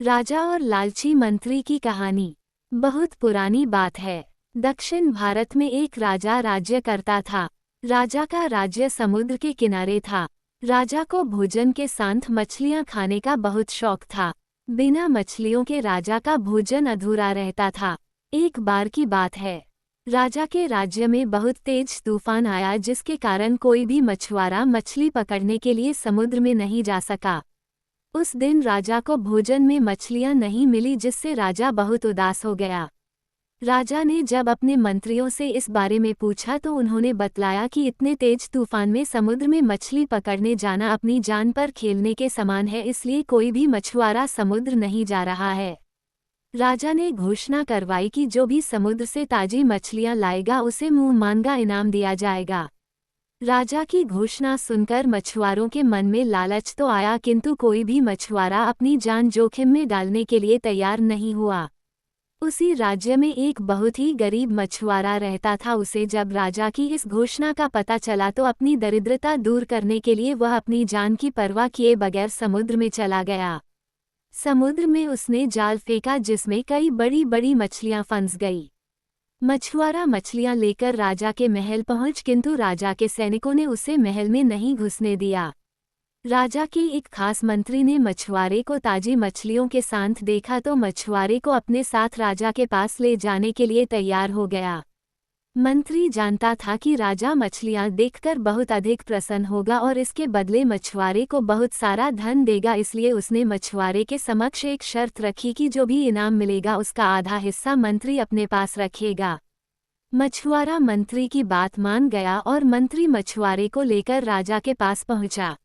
राजा और लालची मंत्री की कहानी बहुत पुरानी बात है। दक्षिण भारत में एक राजा राज्य करता था। राजा का राज्य समुद्र के किनारे था। राजा को भोजन के साथ मछलियां खाने का बहुत शौक था। बिना मछलियों के राजा का भोजन अधूरा रहता था। एक बार की बात है, राजा के राज्य में बहुत तेज तूफान आया, जिसके कारण कोई भी मछुआरा मछली पकड़ने के लिए समुद्र में नहीं जा सका। उस दिन राजा को भोजन में मछलियां नहीं मिली, जिससे राजा बहुत उदास हो गया। राजा ने जब अपने मंत्रियों से इस बारे में पूछा तो उन्होंने बतलाया कि इतने तेज तूफान में समुद्र में मछली पकड़ने जाना अपनी जान पर खेलने के समान है, इसलिए कोई भी मछुआरा समुद्र नहीं जा रहा है। राजा ने घोषणा करवाई कि जो भी समुद्र से ताजी मछलियां लाएगा उसे मुंह मांगा इनाम दिया जाएगा। राजा की घोषणा सुनकर मछुआरों के मन में लालच तो आया, किंतु कोई भी मछुआरा अपनी जान जोखिम में डालने के लिए तैयार नहीं हुआ। उसी राज्य में एक बहुत ही गरीब मछुआरा रहता था। उसे जब राजा की इस घोषणा का पता चला तो अपनी दरिद्रता दूर करने के लिए वह अपनी जान की परवाह किए बगैर समुद्र में चला गया। समुद्र में उसने जाल फेंका, जिसमें कई बड़ी बड़ी मछलियां फंस गई। मछुआरा मछलियां लेकर राजा के महल पहुंच, किंतु राजा के सैनिकों ने उसे महल में नहीं घुसने दिया। राजा के एक खास मंत्री ने मछुआरे को ताजी मछलियों के साथ देखा तो मछुआरे को अपने साथ राजा के पास ले जाने के लिए तैयार हो गया। मंत्री जानता था कि राजा मछलियां देखकर बहुत अधिक प्रसन्न होगा और इसके बदले मछुआरे को बहुत सारा धन देगा, इसलिए उसने मछुआरे के समक्ष एक शर्त रखी कि जो भी इनाम मिलेगा उसका आधा हिस्सा मंत्री अपने पास रखेगा। मछुआरा मंत्री की बात मान गया और मंत्री मछुआरे को लेकर राजा के पास पहुंचा।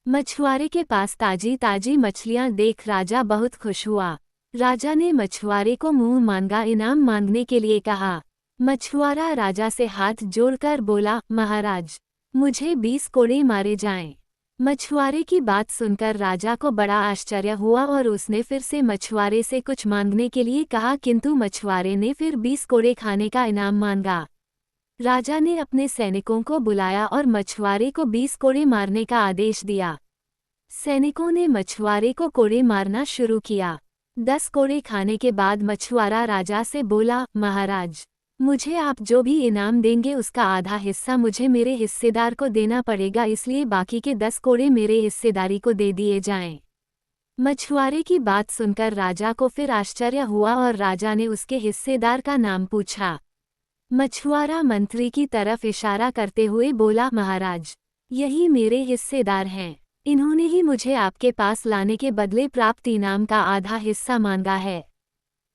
मछुआरे के पास ताजी ताजी मछलियां देख राजा बहुत खुश हुआ। राजा ने मछुआरे को मुंह मांगा इनाम मांगने के लिए कहा। मछुआरा राजा से हाथ जोड़कर बोला, महाराज, मुझे 20 कोड़े मारे जाएं। मछुआरे की बात सुनकर राजा को बड़ा आश्चर्य हुआ और उसने फिर से मछुआरे से कुछ मांगने के लिए कहा, किंतु मछुआरे ने फिर 20 कोड़े खाने का इनाम मांगा। राजा ने अपने सैनिकों को बुलाया और मछुआरे को 20 कोड़े मारने का आदेश दिया। सैनिकों ने मछुआरे को कोड़े मारना शुरू किया। 10 कोड़े खाने के बाद मछुआरा राजा से बोला, महाराज, मुझे आप जो भी इनाम देंगे उसका आधा हिस्सा मुझे मेरे हिस्सेदार को देना पड़ेगा, इसलिए बाकी के 10 कोड़े मेरे हिस्सेदारी को दे दिए जाएं। मछुआरे की बात सुनकर राजा को फिर आश्चर्य हुआ और राजा ने उसके हिस्सेदार का नाम पूछा। मछुआरा मंत्री की तरफ इशारा करते हुए बोला, महाराज, यही मेरे हिस्सेदार हैं। इन्होंने ही मुझे आपके पास लाने के बदले प्राप्त इनाम का आधा हिस्सा मांगा है।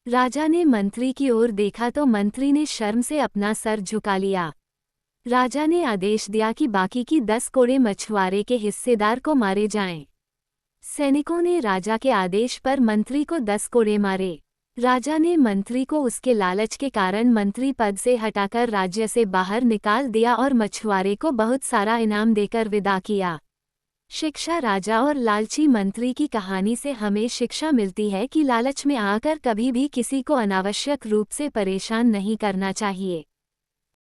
राजा ने मंत्री की ओर देखा तो मंत्री ने शर्म से अपना सर झुका लिया। राजा ने आदेश दिया कि बाकी की 10 कोड़े मछुआरे के हिस्सेदार को मारे जाएं। सैनिकों ने राजा के आदेश पर मंत्री को 10 कोड़े मारे। राजा ने मंत्री को उसके लालच के कारण मंत्री पद से हटाकर राज्य से बाहर निकाल दिया और मछुआरे को बहुत सारा इनाम देकर विदा किया। शिक्षा। राजा और लालची मंत्री की कहानी से हमें शिक्षा मिलती है कि लालच में आकर कभी भी किसी को अनावश्यक रूप से परेशान नहीं करना चाहिए।